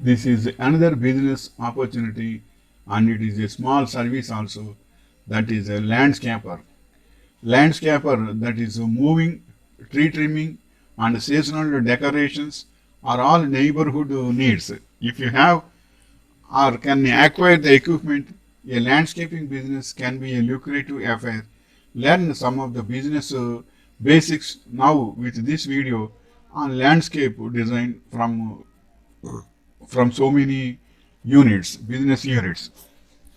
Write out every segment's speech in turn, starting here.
This is another business opportunity, and it is a small service also, that is a landscaper. Landscaper, that is moving, tree trimming, and seasonal decorations are all neighborhood needs. If you have or can acquire the equipment, a landscaping business can be a lucrative affair. Learn some of the business basics now with this video on landscape design from so many business units.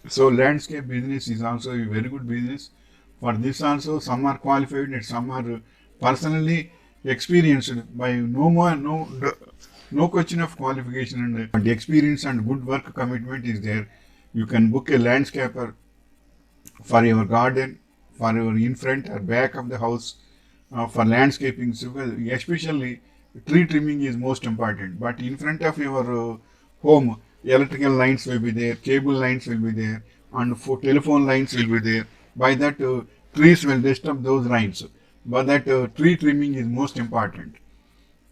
So landscape business is also a very good business. For this also, some are qualified and some are personally experienced by no question of qualification, and experience and good work commitment is there. You can book a landscaper for your garden, for your in front or back of the house, for landscaping. So, especially tree trimming is most important. But in front of your home, electrical lines will be there, cable lines will be there, and for telephone lines will be there. By that, trees will disturb those lines. But that tree trimming is most important.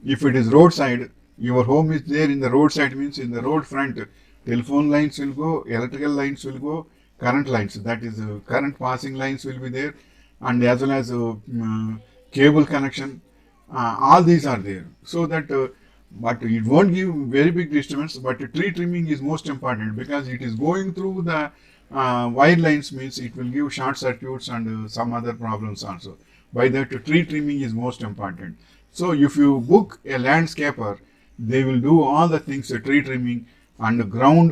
If it is roadside, your home is there in the roadside, means in the road front, telephone lines will go, electrical lines will go, current lines, that is current passing lines will be there, and as well as cable connection, all these are there. So that, but it won't give very big disturbance, but tree trimming is most important because it is going through the wire lines, means it will give short circuits and some other problems also. By that, tree trimming is most important. So if you book a landscaper, they will do all the things, tree trimming and ground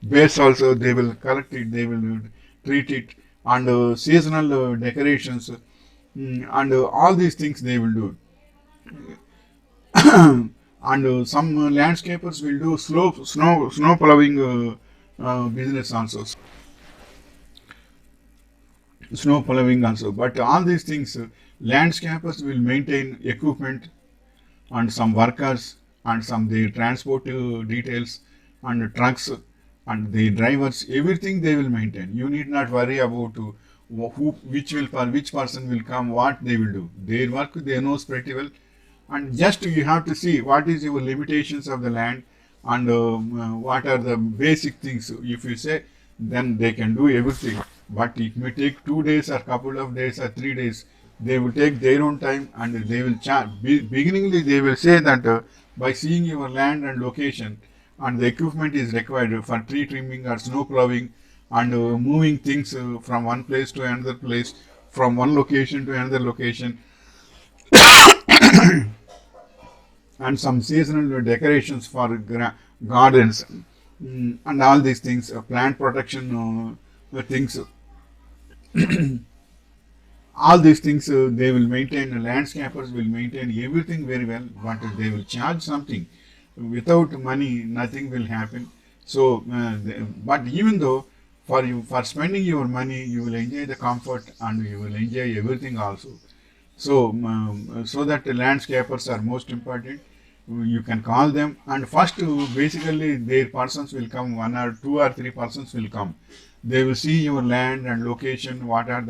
base also, they will collect it, they will treat it, and seasonal decorations, and all these things they will do. And some landscapers will do snow plowing business also, snow plowing also. But all these things, landscapers will maintain equipment and some workers and some the transport details and trucks and the drivers, everything they will maintain. You need not worry about which person will come, what they will do. Their work they know pretty well, and just you have to see what is your limitations of the land and what are the basic things. If you say, then they can do everything, but it may take 2 days or couple of days or 3 days. They will take their own time and they will charge. Beginningly, they will say that by seeing your land and location and the equipment is required for tree trimming or snow plowing and moving things from one place to another place, from one location to another location, and some seasonal decorations for gardens, and all these things, plant protection things. All these things they will maintain, landscapers will maintain everything very well, but they will charge something. Without money, nothing will happen. So, but even though for spending your money, you will enjoy the comfort and you will enjoy everything also. So, so that the landscapers are most important. You can call them, and first, basically, their persons will come. 1 or 2 or 3 persons will come. They will see your land and location. What are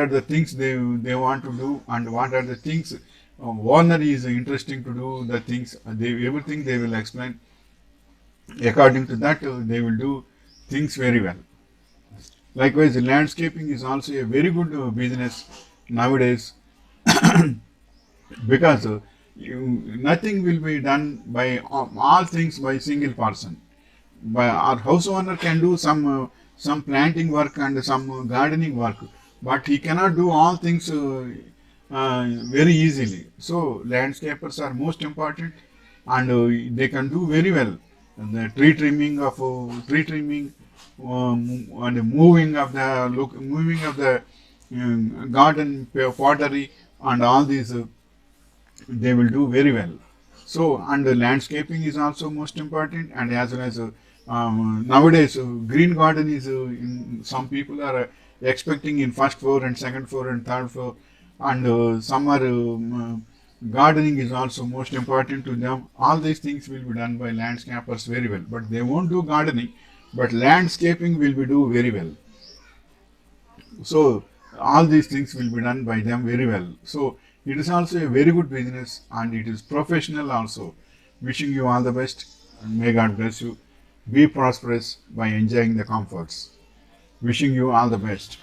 the things they want to do, and what are the things owner is interesting to do. The things everything they will explain. According to that, they will do things very well. Likewise, landscaping is also a very good business nowadays because nothing will be done by all things by single person. By our house owner can do some planting work and some gardening work, but he cannot do all things very easily. So landscapers are most important, and they can do very well. And the tree trimming, and moving of the garden pottery, and all these they will do very well. So, and landscaping is also most important, and as well as nowadays green garden is some people are expecting in first floor and second floor and third floor, and some are gardening is also most important to them. All these things will be done by landscapers very well, but they won't do gardening, but landscaping will be do very well. So all these things will be done by them very well. So it is also a very good business, and it is professional also. Wishing you all the best and may God bless you. Be prosperous by enjoying the comforts. Wishing you all the best.